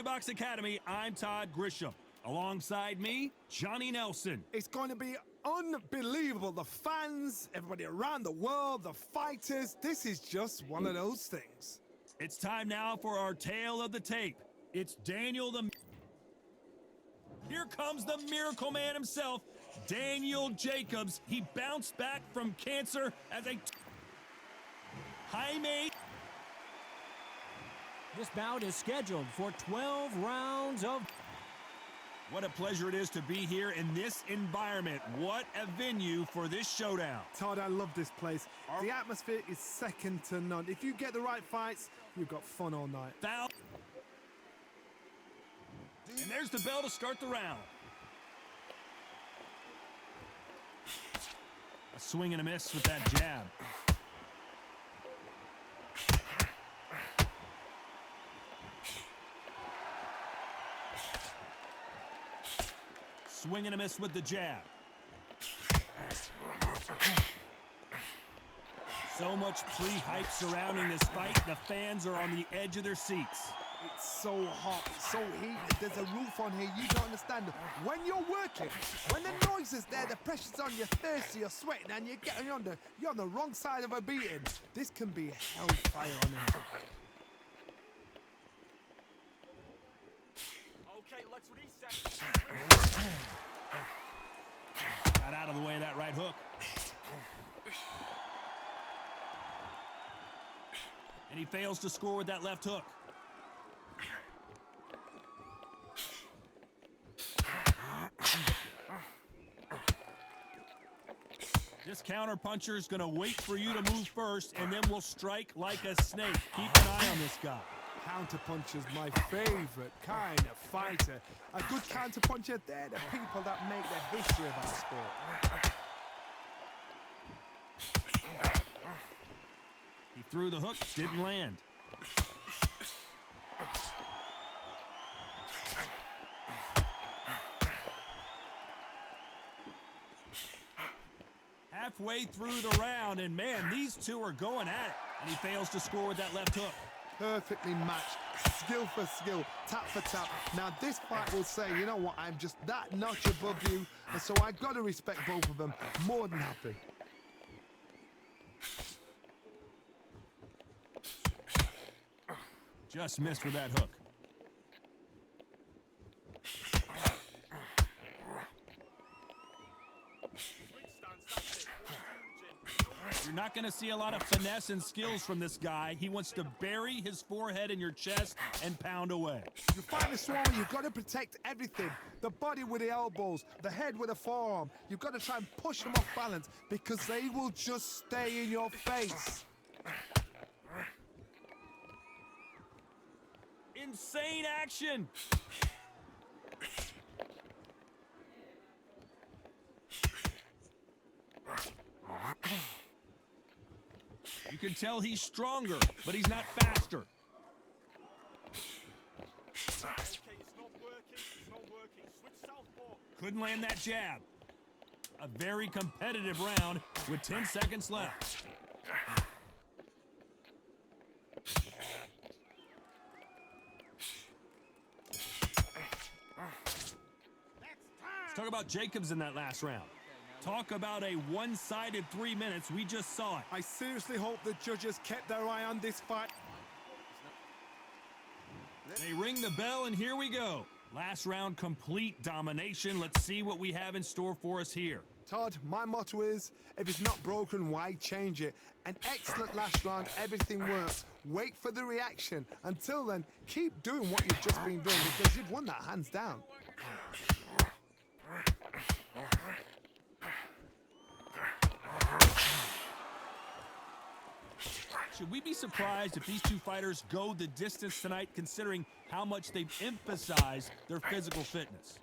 Box Academy, I'm Todd Grisham. Alongside me, Johnny Nelson. It's going to be unbelievable. The fans, everybody around the world, the fighters. This is just one of those things. It's time now for our tale of the tape. It's Daniel the... Here comes the Miracle Man himself, Daniel Jacobs. He bounced back from cancer as a... Jaime... This bout is scheduled for 12 rounds of... What a pleasure it is to be here in this environment. What a venue for this showdown. Todd, I love this place. The atmosphere is second to none. If you get the right fights, you've got fun all night. Foul. And there's the bell to start the round. A swing and a miss with that jab. Swing and a miss with the jab. So much pre-hype surrounding this fight. The fans are on the edge of their seats. It's so hot, so heated. There's a roof on here. You don't understand. When you're working, when the noise is there, the pressure's on, you're thirsty, you're sweating, and you're on the wrong side of a beating. This can be hellfire on here. Okay, let's reset. Got out of the way of that right hook. And he fails to score with that left hook. This counter-puncher is going to wait for you to move first, and then will strike like a snake. Keep an eye on this guy. Counter-puncher's my favorite kind of fighter. A good counter-puncher, they're the people that make the history of our sport. He threw the hook, didn't land. Halfway through the round, and man, these two are going at it. And he fails to score with that left hook. Perfectly matched, skill for skill, tap for tap. Now this fight will say, you know what, I'm just that notch above you, and so I got to respect both of them. More than happy. Just missed with that hook. You're not going to see a lot of finesse and skills from this guy. He wants to bury his forehead in your chest and pound away. You fight the Swami, you've got to protect everything. The body with the elbows, the head with the forearm. You've got to try and push them off balance because they will just stay in your face. Insane action. You can tell he's stronger, but he's not faster. Couldn't land that jab. A very competitive round with 10 seconds left. Let's talk about Jacobs in that last round. Talk about a one-sided 3 minutes. We just saw it. I seriously hope the judges kept their eye on this fight. They ring the bell, and here we go. Last round, complete domination. Let's see what we have in store for us here. Todd, my motto is, if it's not broken, why change it? An excellent last round, everything works. Wait for the reaction. Until then, keep doing what you've just been doing because you've won that hands down. Should we be surprised if these two fighters go the distance tonight, considering how much they've emphasized their physical fitness?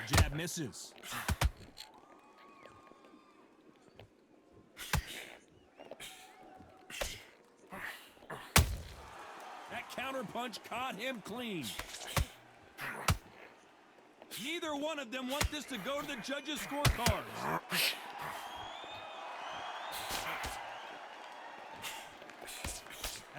Jab misses. That counter punch caught him clean. Neither one of them want this to go to the judges' scorecards.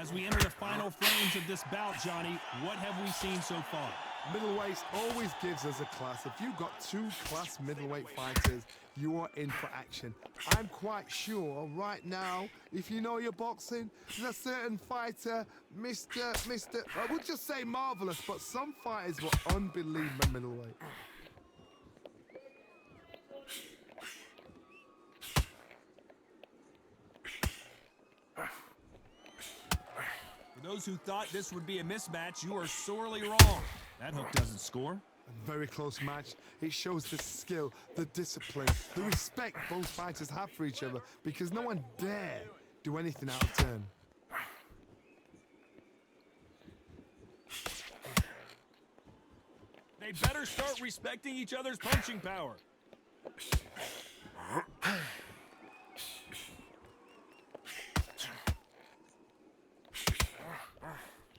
As we enter the final frames of this bout, Johnny, what have we seen so far? Middleweight always gives us a class. If you've got two class middleweight fighters, you are in for action. I'm quite sure right now, if you know your boxing, there's a certain fighter, I would just say marvelous, but some fighters were unbelievable middleweight. For those who thought this would be a mismatch, you are sorely wrong. That hook doesn't score. A very close match. It shows the skill, the discipline, the respect both fighters have for each other, because no one dare do anything out of turn. They better start respecting each other's punching power.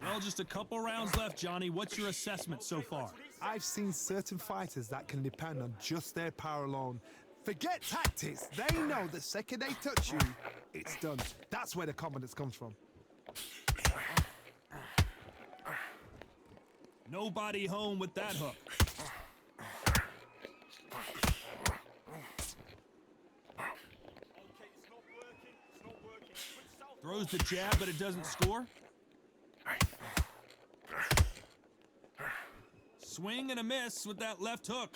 Well, just a couple rounds left, Johnny. What's your assessment so far? I've seen certain fighters that can depend on just their power alone. Forget tactics. They know the second they touch you, it's done. That's where the confidence comes from. Nobody home with that hook. Throws the jab, but it doesn't score. Swing and a miss with that left hook.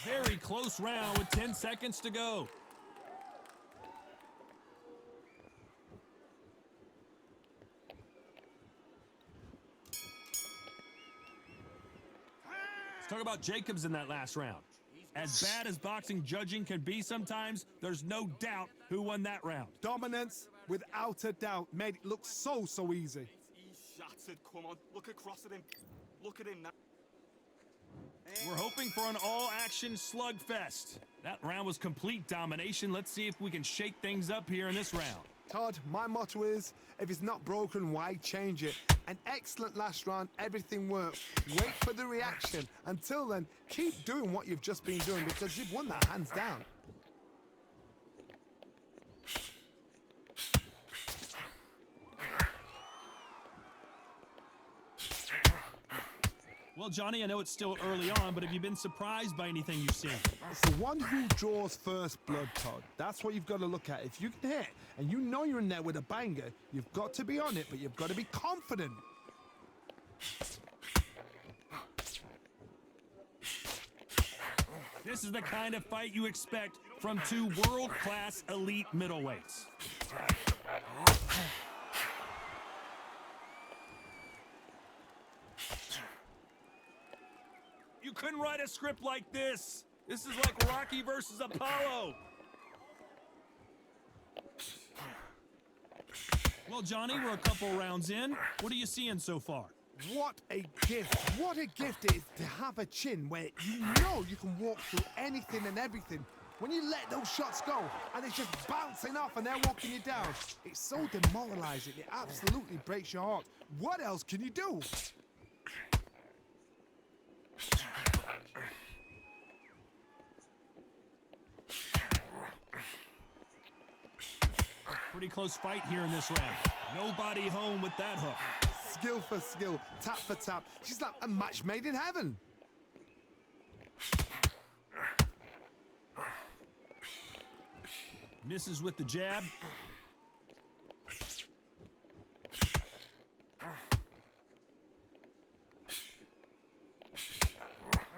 Very close round with 10 seconds to go. Let's talk about Jacobs in that last round. As bad as boxing judging can be sometimes, there's no doubt who won that round. Dominance, without a doubt, made it look so easy. He's shattered. Come on, look across at him. Look at him now. We're hoping for an all-action slugfest. That round was complete domination. Let's see if we can shake things up here in this round. Todd, my motto is, if it's not broken, why change it? An excellent last round, everything worked. Wait for the reaction. Until then, keep doing what you've just been doing, because you've won that hands down. Well, Johnny, I know it's still early on, but have you been surprised by anything you've seen? It's the one who draws first blood, Todd. That's what you've got to look at. If you can hit, and you know you're in there with a banger, you've got to be on it, but you've got to be confident. This is the kind of fight you expect from two world-class elite middleweights. You couldn't write a script like this. This is like Rocky versus Apollo. Well, Johnny, we're a couple rounds in. What are you seeing so far? What a gift. What a gift it is to have a chin where you know you can walk through anything and everything. When you let those shots go and it's just bouncing off and they're walking you down, it's so demoralizing. It absolutely breaks your heart. What else can you do? Pretty close fight here in this round. Nobody home with that hook. Skill for skill, tap for tap. She's like a match made in heaven. Misses with the jab.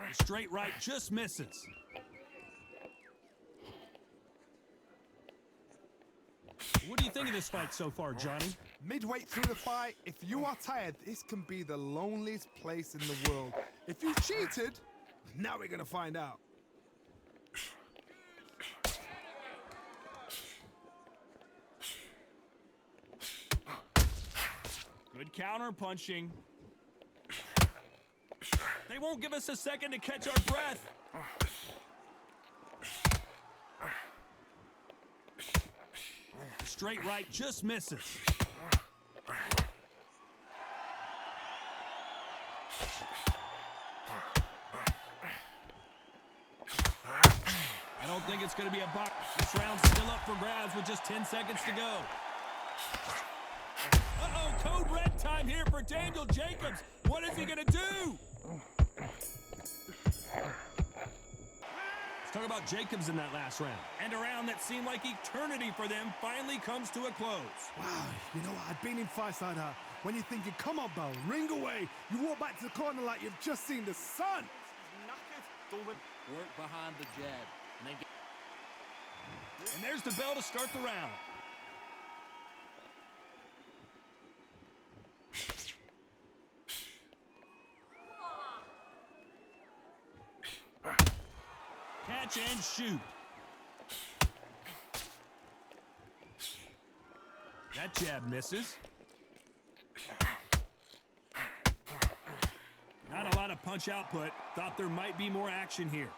The straight right just misses. What do you think of this fight so far, Johnny? Midway through the fight, if you are tired, this can be the loneliest place in the world. If you cheated, now we're gonna find out. Good counter punching. They won't give us a second to catch our breath. Straight right just misses. it's going to be a box. This round's still up for grabs with just 10 seconds to go. Uh-oh, code red time here for Daniel Jacobs. What is he going to do? Let's talk about Jacobs in that last round. And a round that seemed like eternity for them finally comes to a close. Wow, you know what? I've been in fights like that. When you're thinking, come on, Bell, ring away. You walk back to the corner like you've just seen the sun. Knackered. Don't let... Work behind the jab. And then get... And there's the bell to start the round. Catch and shoot. That jab misses. Not a lot of punch output. Thought there might be more action here.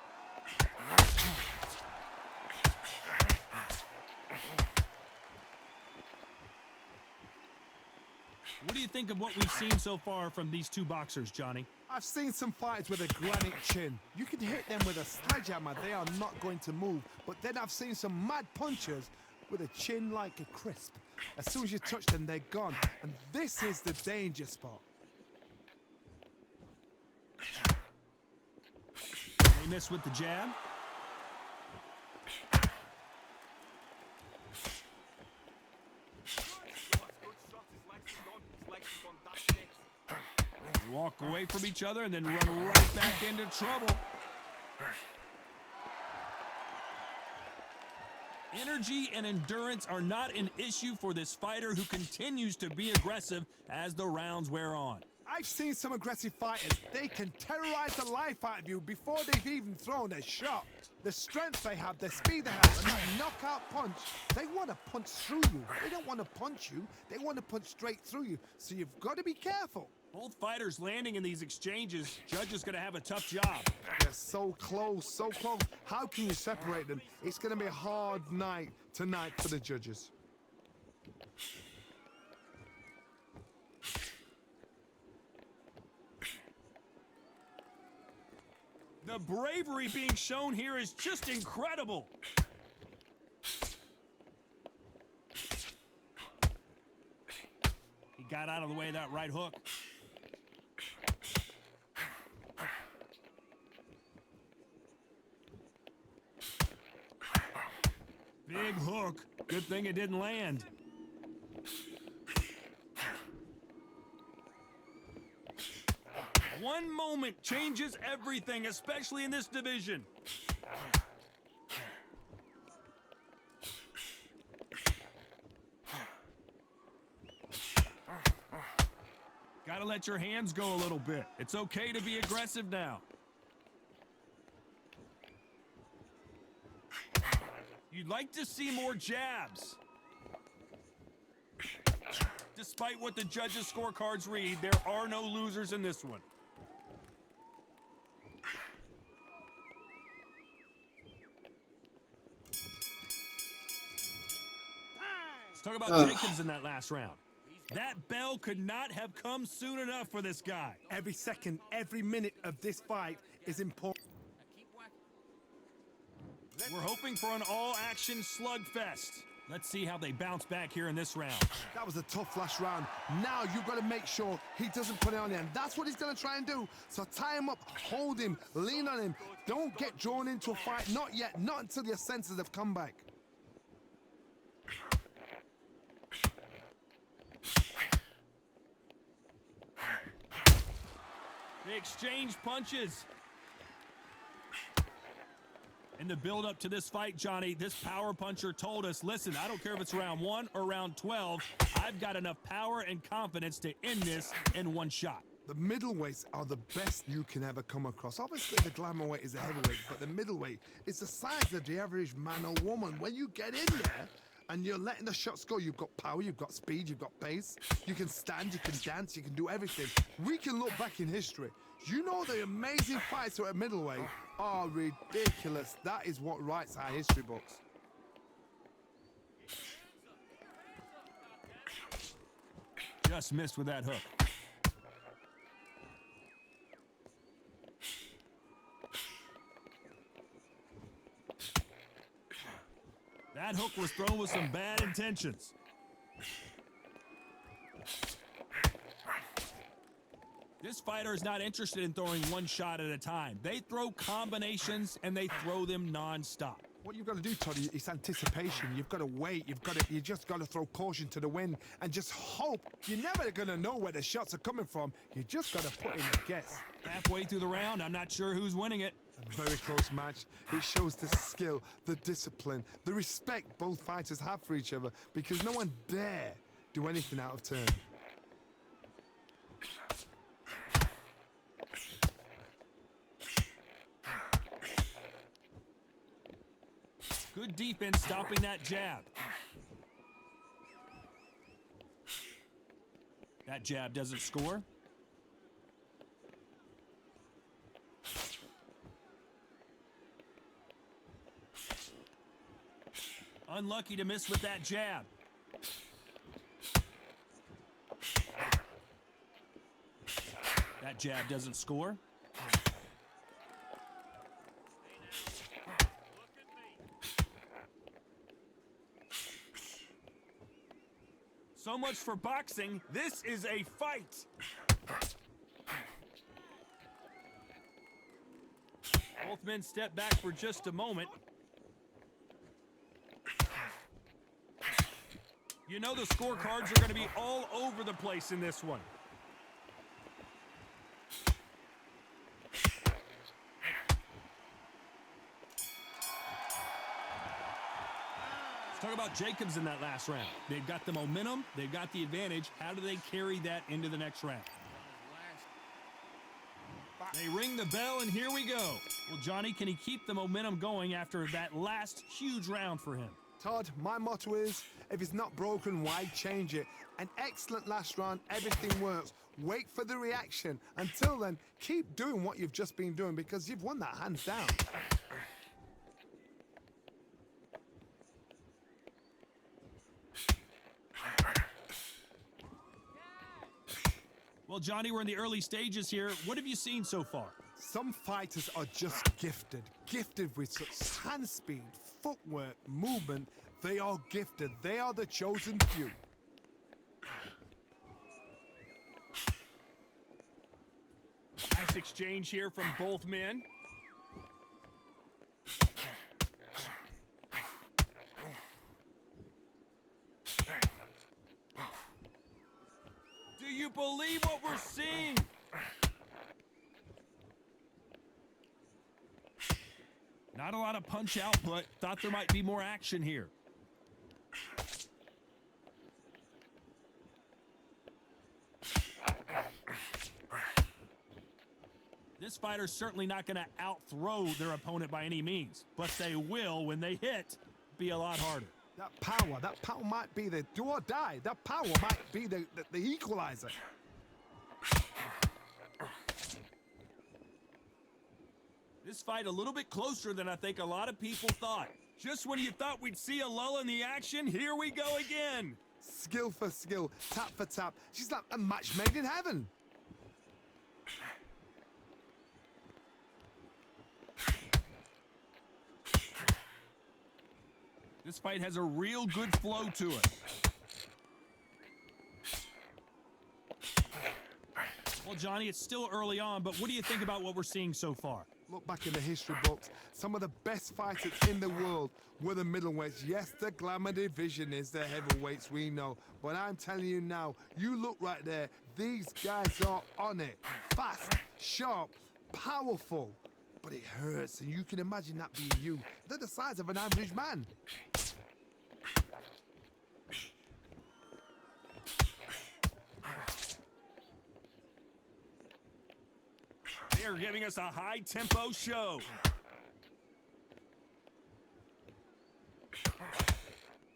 What do you think of what we've seen so far from these two boxers, Johnny? I've seen some fighters with a granite chin. You can hit them with a sledgehammer, they are not going to move. But then I've seen some mad punchers with a chin like a crisp. As soon as you touch them, they're gone. And this is the danger spot. They miss with the jab. They walk away from each other and then run right back into trouble. Energy and endurance are not an issue for this fighter who continues to be aggressive as the rounds wear on. I've seen some aggressive fighters. They can terrorize the life out of you before they've even thrown a shot. The strength they have, the speed they have, and that knockout punch, they want to punch through you. They don't want to punch you. They want to punch straight through you. So you've got to be careful. Both fighters landing in these exchanges. Judge is going to have a tough job. They're so close, so close. How can you separate them? It's going to be a hard night tonight for the judges. The bravery being shown here is just incredible. He got out of the way of that right hook. Big hook. Good thing it didn't land. One moment changes everything, especially in this division. Gotta let your hands go a little bit. It's okay to be aggressive now. You'd like to see more jabs. Despite what the judges' scorecards read, there are no losers in this one. Let's talk about Jacobs in that last round. That bell could not have come soon enough for this guy. Every second, every minute of this fight is important. We're hoping for an all-action slugfest. Let's see how they bounce back here in this round. That was a tough last round. Now you've got to make sure he doesn't put it on you, and that's what he's going to try and do. So tie him up, hold him, lean on him. Don't get drawn into a fight. Not yet. Not until your senses have come back. They exchange punches. In the build-up to this fight, Johnny, this power puncher told us, listen, I don't care if it's round 1 or round 12, I've got enough power and confidence to end this in one shot. The middleweights are the best you can ever come across. Obviously, the glamour weight is a heavyweight, but the middleweight is the size of the average man or woman. When you get in there and you're letting the shots go, you've got power, you've got speed, you've got pace. You can stand, you can dance, you can do everything. We can look back in history. You know the amazing fights at middleweight are ridiculous. That is what writes our history books. Just missed with that hook. That hook was thrown with some bad intentions. This fighter is not interested in throwing one shot at a time. They throw combinations and they throw them non-stop. What you've got to do, Toddy, is anticipation. You've got to wait. You just got to throw caution to the wind and just hope. You're never going to know where the shots are coming from. You just got to put in a guess. Halfway through the round, I'm not sure who's winning it. A very close match. It shows the skill, the discipline, the respect both fighters have for each other because no one dare do anything out of turn. Good defense stopping that jab. That jab doesn't score. Unlucky to miss with that jab. That jab doesn't score. So much for boxing. This is a fight. Both men step back for just a moment. You know the scorecards are going to be all over the place in this one. Talk about Jacobs in that last round. They've got the momentum. They've got the advantage. How do they carry that into the next round? They ring the bell, and here we go. Well, Johnny, can he keep the momentum going after that last huge round for him? Todd, my motto is, if it's not broken, why change it? An excellent last round, everything works. Wait for the reaction. Until then, keep doing what you've just been doing because you've won that hands down. Well, Johnny, we're in the early stages here. What have you seen so far? Some fighters are just gifted. Gifted with such hand speed, footwork, movement. They are gifted. They are the chosen few. Nice exchange here from both men. Do you believe what we're seeing? Not a lot of punch output. Thought there might be more action here. This fighter's certainly not going to out-throw their opponent by any means, but they will, when they hit, be a lot harder. That power might be the do or die. That power might be the equalizer. This fight a little bit closer than I think a lot of people thought. Just when you thought we'd see a lull in the action, here we go again. Skill for skill, tap for tap. She's like a match made in heaven. This fight has a real good flow to it. Well, Johnny, it's still early on, but what do you think about what we're seeing so far? Look back in the history books. Some of the best fighters in the world were the middleweights. Yes, the glamour division is the heavyweights, we know. But I'm telling you now, you look right there. These guys are on it. Fast, sharp, powerful. But it hurts, and you can imagine that being you. They're the size of an average man. They're giving us a high-tempo show.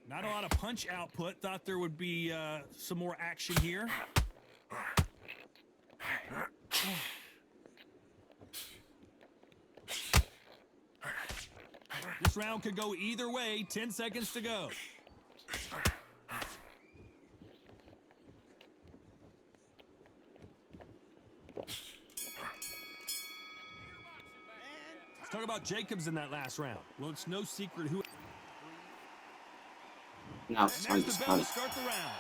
Not a lot of punch output. Thought there would be some more action here. This round could go either way. 10 seconds to go. Let's talk about Jacobs in that last round. Well, it's no secret who... Now And it's time there's to the bell to start. start the round.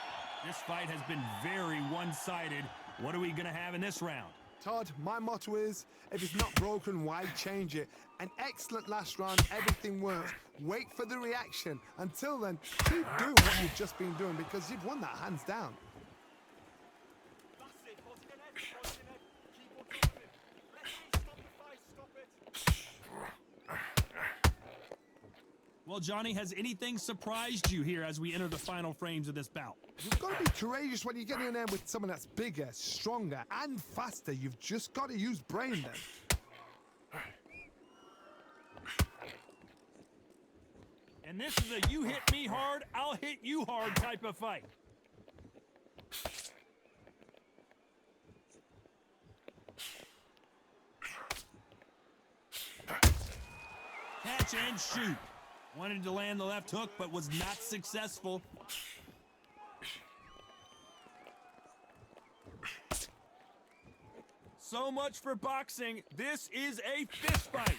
This fight has been very one-sided. What are we going to have in this round? Todd, my motto is, if it's not broken, why change it? An excellent last round, everything works. Wait for the reaction. Until then, keep doing what you've just been doing because you've won that hands down. That's it. Hold your head. Hold your head. Keep on dropping. Let him stop the fight. Stop it. Well, Johnny, has anything surprised you here as we enter the final frames of this bout? You've got to be courageous when you get in there with someone that's bigger, stronger, and faster. You've just got to use brain then. And this is a you hit me hard, I'll hit you hard type of fight. Catch and shoot. Wanted to land the left hook, but was not successful. So much for boxing. This is a fist fight.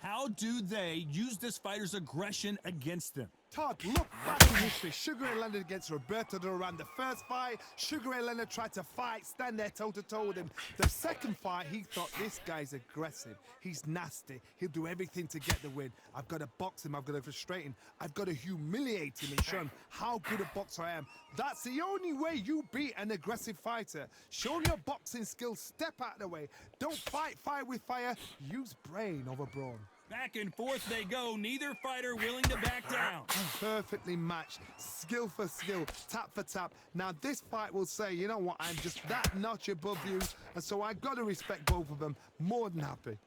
How do they use this fighter's aggression against them? Todd, look back in history. Sugar Ray Leonard against Roberto Duran. The first fight, Sugar Ray Leonard tried to fight, stand there toe-to-toe with him. The second fight, he thought, this guy's aggressive. He's nasty. He'll do everything to get the win. I've got to box him. I've got to frustrate him. I've got to humiliate him and show him how good a boxer I am. That's the only way you beat an aggressive fighter. Show him your boxing skills. Step out of the way. Don't fight fire with fire. Use brain over brawn. Back and forth they go, neither fighter willing to back down. Perfectly matched, skill for skill, tap for tap. Now this fight will say, you know what, I'm just that notch above you, and so I got to respect both of them. More than happy.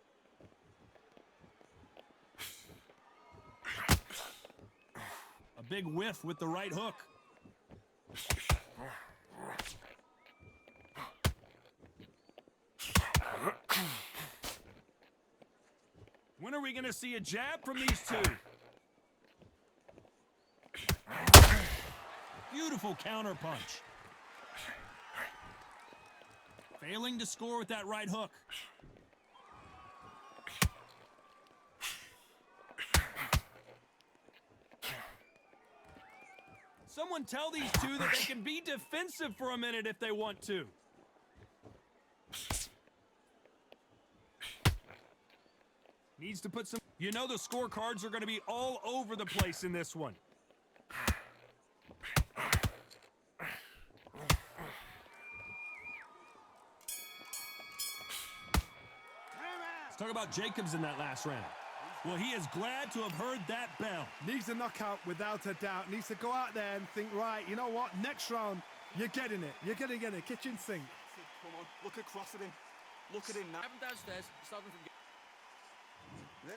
A big whiff with the right hook. When are we going to see a jab from these two? Beautiful counter punch. Failing to score with that right hook. Someone tell these two that they can be defensive for a minute if they want to. Needs to put some... You know the scorecards are going to be all over the place in this one. Let's talk about Jacobs in that last round. Well, he is glad to have heard that bell. Needs a knockout without a doubt. Needs to go out there and think, right, you know what, next round, you're getting it. You're going to get a kitchen sink. Come on. Look across at him. Look at him now. Have him downstairs. Stop him from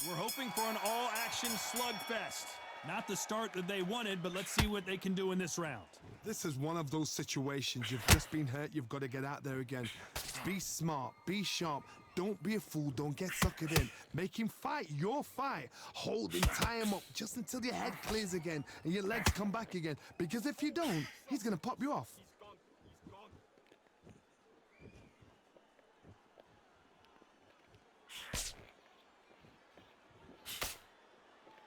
We're hoping for an all-action slugfest. Not the start that they wanted, but let's see what they can do in this round. This is one of those situations. You've just been hurt. You've got to get out there again. Be smart. Be sharp. Don't be a fool. Don't get suckered in. Make him fight your fight. Hold him, tie him up just until your head clears again and your legs come back again. Because if you don't, he's going to pop you off. He's gone. He's gone.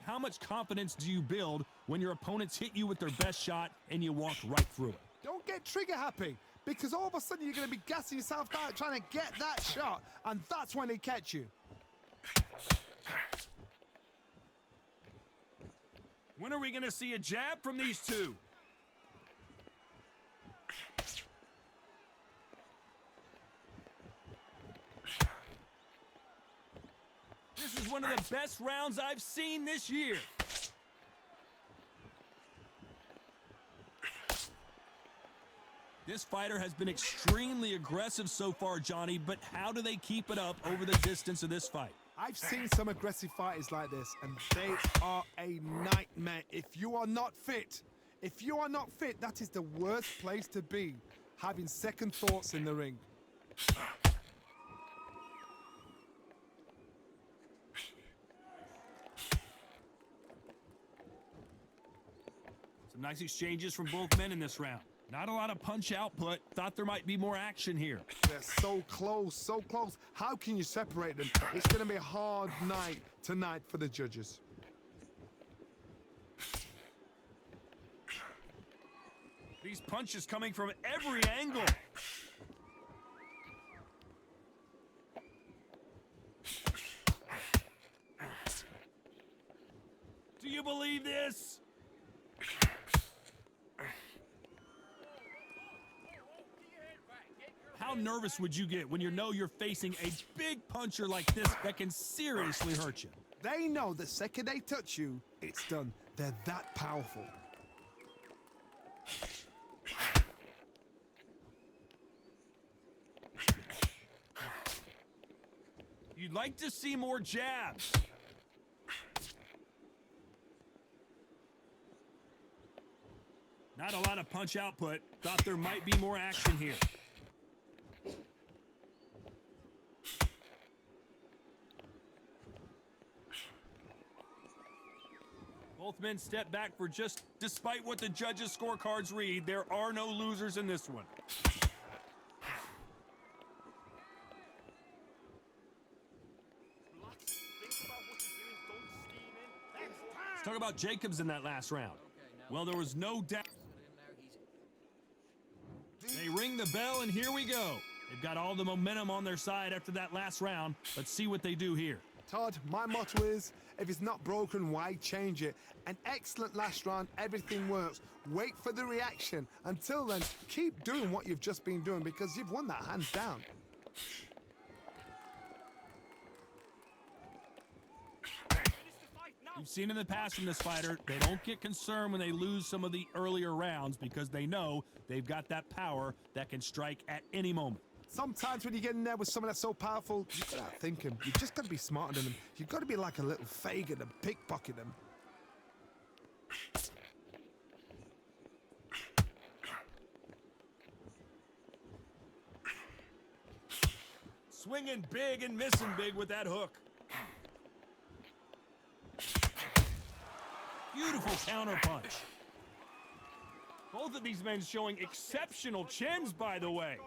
How much confidence do you build when your opponents hit you with their best shot and you walk right through it? Don't get trigger happy. Because all of a sudden you're going to be gassing yourself out trying to get that shot. And that's when they catch you. When are we going to see a jab from these two? This is one of the best rounds I've seen this year. This fighter has been extremely aggressive so far, Johnny, but how do they keep it up over the distance of this fight? I've seen some aggressive fighters like this, and they are a nightmare. If you are not fit, that is the worst place to be, having second thoughts in the ring. Some nice exchanges from both men in this round. Not a lot of punch output. Thought there might be more action here. They're so close, so close. How can you separate them? It's going to be a hard night tonight for the judges. These punches coming from every angle. Do you believe this? How nervous would you get when you know you're facing a big puncher like this that can seriously hurt you? They know the second they touch you, it's done. They're that powerful. You'd like to see more jabs. Not a lot of punch output. Thought there might be more action here. Both men step back for just, despite what the judges' scorecards read, there are no losers in this one. Relax. Think about what you're doing. Don't steam in. Let's talk about Jacobs in that last round. Well, there was no doubt. They ring the bell, and here we go. They've got all the momentum on their side after that last round. Let's see what they do here. Todd, my motto is, if it's not broken, why change it? An excellent last round, everything works. Wait for the reaction. Until then, keep doing what you've just been doing because you've won that hands down. We've seen in the past from this fighter, they don't get concerned when they lose some of the earlier rounds because they know they've got that power that can strike at any moment. Sometimes when you get in there with someone that's so powerful, you've got to outthink him. You've just got to be smarter than him. You've got to be like a little Fagin and pickpocket him. Swinging big and missing big with that hook. Beautiful counter punch. Both of these men showing exceptional chins, by the way.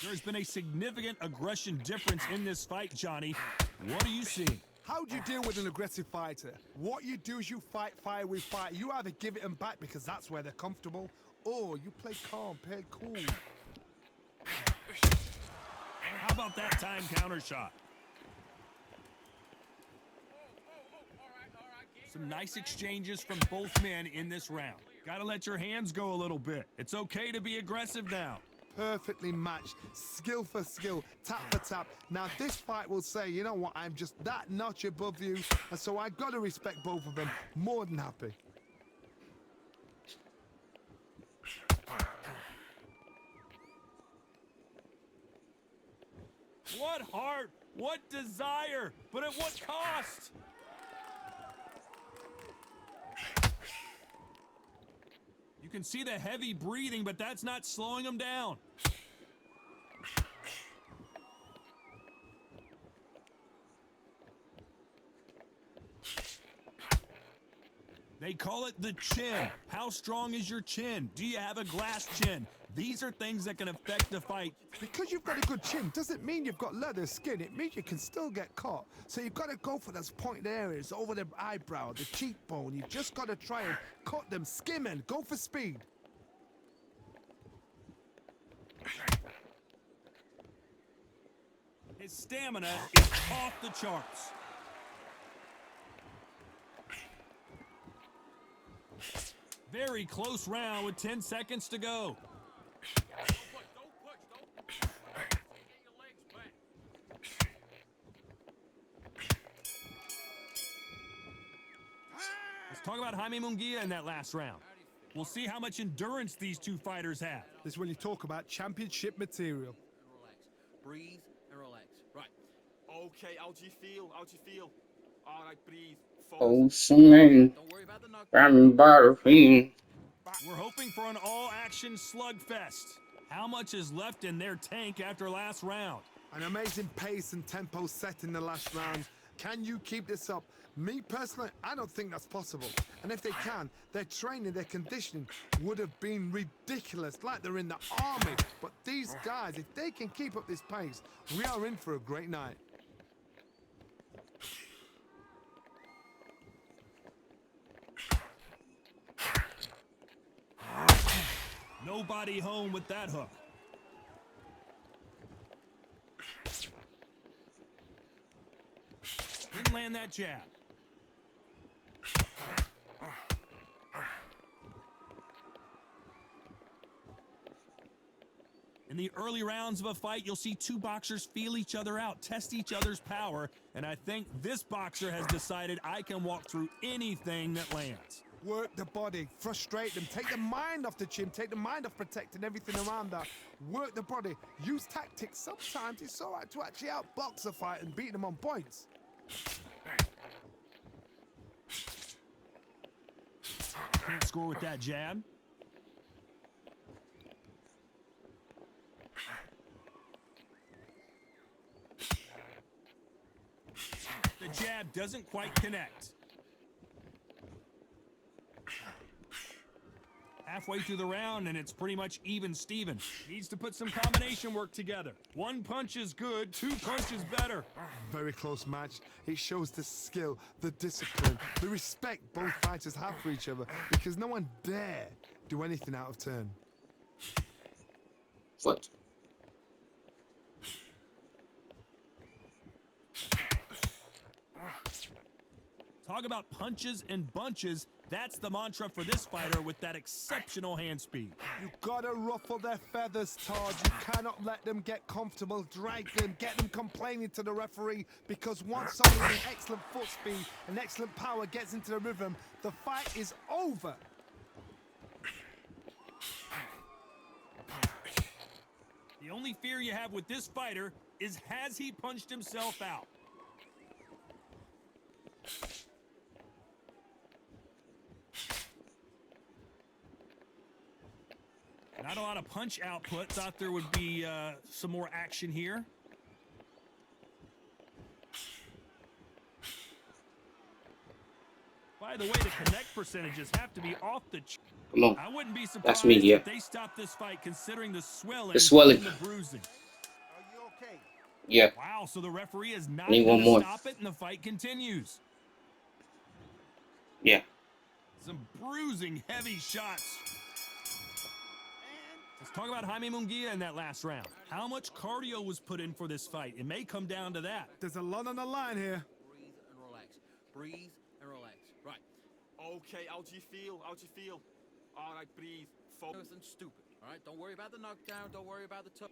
There's been a significant aggression difference in this fight, Johnny. What are you seeing? How do you deal with an aggressive fighter? What you do is you fight fire with fire. You either give it them back because that's where they're comfortable, or you play calm, play cool. How about that time counter shot? Some nice exchanges from both men in this round. Gotta let your hands go a little bit. It's okay to be aggressive now. Perfectly matched, skill for skill, tap for tap. Now this fight will say, you know what, I'm just that notch above you, and so I gotta respect both of them. More than happy. What heart, what desire, but at what cost? You can see the heavy breathing, but that's not slowing him down. They call it the chin. How strong is your chin? Do you have a glass chin? These are things that can affect the fight. Because you've got a good chin doesn't mean you've got leather skin. It means you can still get caught. So you've got to go for those pointed areas over the eyebrow, the cheekbone. You've just got to try and cut them, skim and go for speed. His stamina is off the charts. Very close round with 10 seconds to go. Don't push. Get your legs back. Let's talk about Jaime Munguia in that last round. We'll see how much endurance these two fighters have. This is when you talk about championship material. Relax. Breathe and relax. Right. Okay, how do you feel? All right, breathe. Ocean Don't worry about the knock. from Barfing. We're hoping for an all-action slugfest. How much is left in their tank after last round? An amazing pace and tempo set in the last round. Can you keep this up? Me personally, I don't think that's possible. And if they can, their training, their conditioning would have been ridiculous, like they're in the army. But these guys, if they can keep up this pace, we are in for a great night. Nobody home with that hook. Didn't land that jab. In the early rounds of a fight, you'll see two boxers feel each other out, test each other's power, and I think this boxer has decided I can walk through anything that lands. Work the body, frustrate them, take the mind off the chin, take the mind off protecting everything around that. Work the body, use tactics. Sometimes it's all right to actually outbox a fight and beat them on points. Can't score with that jab. The jab doesn't quite connect. Halfway through the round, and it's pretty much even Steven. Needs to put some combination work together. One punch is good, two punches better. Very close match. It shows the skill, the discipline, the respect both fighters have for each other, because no one dare do anything out of turn. Foot. Talk about punches and bunches. That's the mantra for this fighter with that exceptional hand speed. You gotta ruffle their feathers, Todd. You cannot let them get comfortable, drag them, get them complaining to the referee, because once someone with excellent foot speed and excellent power gets into the rhythm, the fight is over. The only fear you have with this fighter is, has he punched himself out? Not a lot of punch output. Thought there would be some more action here. By the way, the connect percentages have to be off the Come on. I wouldn't be surprised That's me, yeah. if they stop this fight, considering the swelling, The swelling. and the bruising. Are you okay? Yeah. Wow, so the referee is not Need going one to more. stop it, and the fight continues. Yeah. Some bruising, heavy shots. Let's talk about Jaime Munguia in that last round. How much cardio was put in for this fight? It may come down to that. There's a lot on the line here. Breathe and relax. Breathe and relax. Right. Okay, how do you feel? How do you feel? All right, breathe. Focus. Nothing stupid. All right. Don't worry about the knockdown. Don't worry about the toe.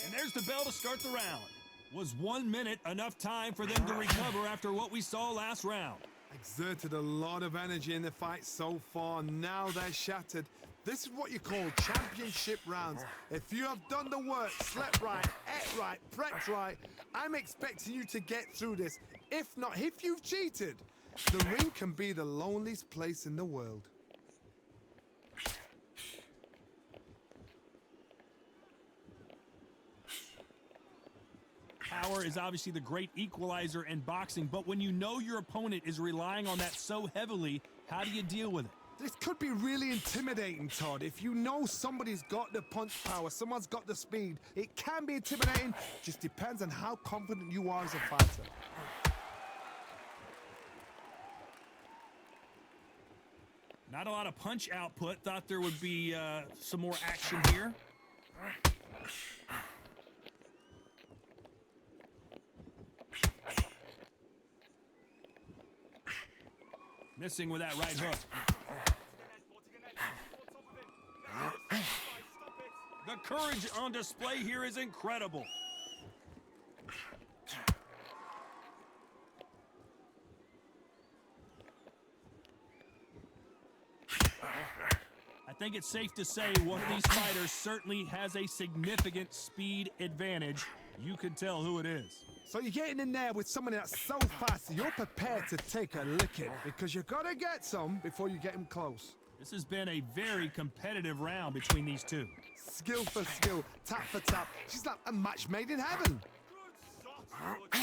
And there's the bell to start the round. Was 1 minute enough time for them to recover after what we saw last round? Exerted a lot of energy in the fight so far. Now they're shattered. This is what you call championship rounds. If you have done the work, slept right, ate right, prepped right, I'm expecting you to get through this. If not, if you've cheated, the ring can be the loneliest place in the world. Power is obviously the great equalizer in boxing, but when you know your opponent is relying on that so heavily, how do you deal with it? This could be really intimidating, Todd. If you know somebody's got the punch power, someone's got the speed, it can be intimidating. Just depends on how confident you are as a fighter. Not a lot of punch output. Thought there would be some more action here. Missing with that right hook. The courage on display here is incredible. I think it's safe to say one of these fighters certainly has a significant speed advantage. You can tell who it is. So you're getting in there with somebody that's so fast, you're prepared to take a licking, because you gotta get some before you get him close. This has been a very competitive round between these two. Skill for skill, tap for tap. She's like a match made in heaven. Good shot. Good.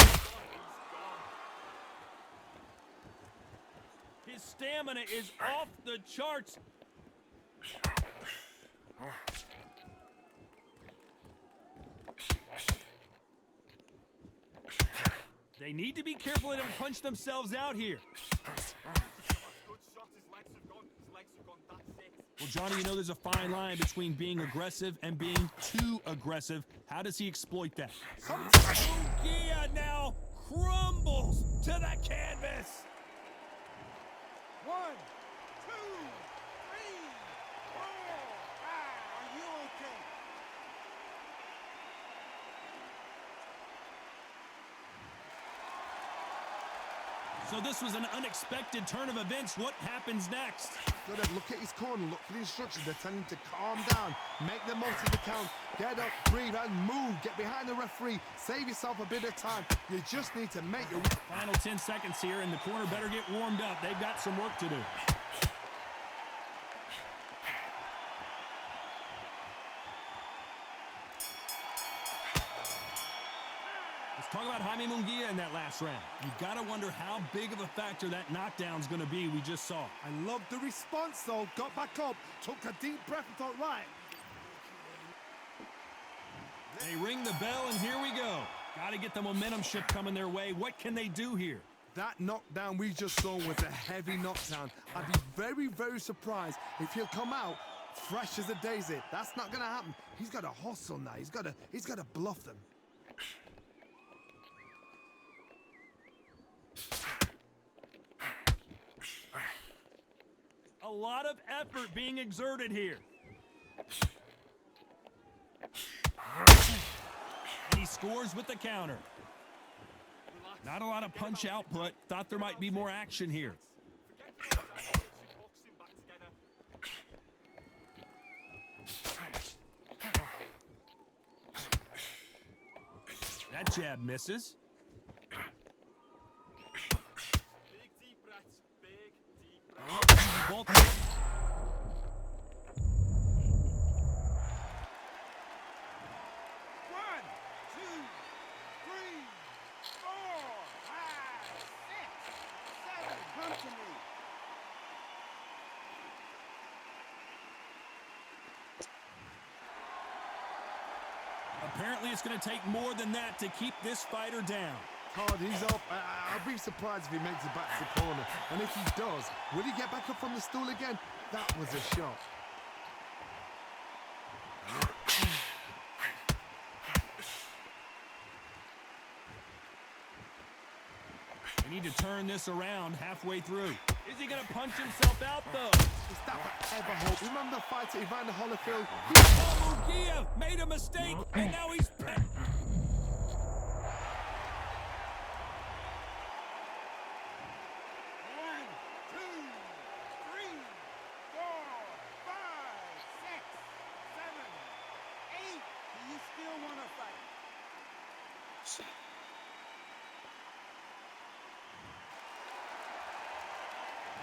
His stamina is off the charts. They need to be careful they don't punch themselves out here. Good shot. His legs have gone. His legs have gone. That's it. Well, Johnny, you know there's a fine line between being aggressive and being too aggressive. How does he exploit that? Munguia now crumbles to the canvas. 1, 2, 3, 4, 5. Are you okay? So this was an unexpected turn of events. What happens next? Gotta look at his corner, look for the instructions. They're telling him to calm down, make the most of the count, get up, breathe, and move. Get behind the referee, save yourself a bit of time. You just need to make your Final 10 seconds here, and the corner better get warmed up. They've got some work to do. Let's talk about Jaime Munguia in that last round. You've got to wonder how big of a factor that knockdown's going to be we just saw. I love the response though. Got back up, took a deep breath and thought, right. They ring the bell, and here we go. Got to get the momentum shift coming their way. What can they do here? That knockdown we just saw was a heavy knockdown. I'd be very, very surprised if he'll come out fresh as a daisy. That's not gonna happen. He's got to hustle now. He's got to bluff them. A lot of effort being exerted here. And he scores with the counter. Not a lot of punch output. Thought there might be more action here. That jab misses. Big deep breaths. Big deep breaths. Both. 1, 2, 3, 4, 5, 6, 7. Come to me. Apparently, it's going to take more than that to keep this fighter down. Hard, he's up. I'll be surprised if he makes it back to the corner. And if he does, will he get back up from the stool again? That was a shot. They need to turn this around halfway through. Is he going to punch himself out, though? Is that ever hope? Remember the fight at Evander Holyfield? Oh, Munguia made a mistake, and now he's...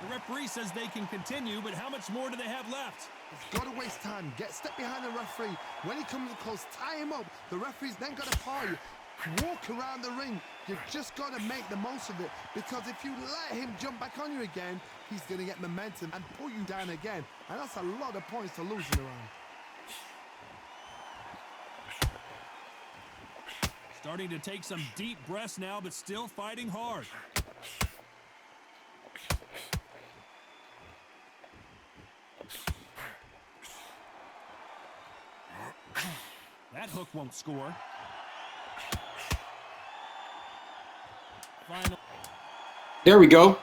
The referee says they can continue, but how much more do they have left? He's got to waste time. Step behind the referee. When he comes close, tie him up. The referee's then got to paw you. Walk around the ring. You've just got to make the most of it, because if you let him jump back on you again, he's going to get momentum and pull you down again. And that's a lot of points to lose in a round. Starting to take some deep breaths now, but still fighting hard. That hook won't score. Final. There we go.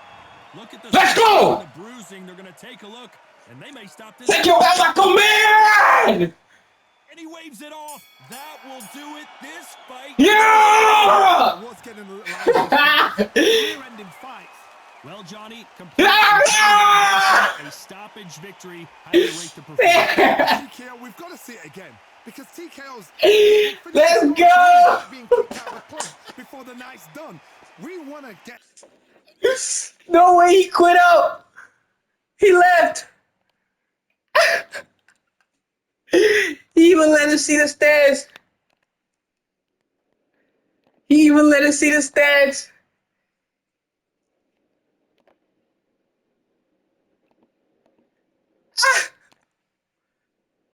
Look at the Let's go! The bruising. They're going to take a look, and they may stop this. Take your ass like a man! And he waves it off. That will do it. This fight. Yeah! What's getting rear-ending fights? Well, Johnny, a stoppage victory. How do you rate the performance? TKO, we've got to see it again, because TKO's Let's go! being kicked out of the club before the night's done. We want to get. No way he quit out! He left! He even let us see the stats! He even let us see the stats!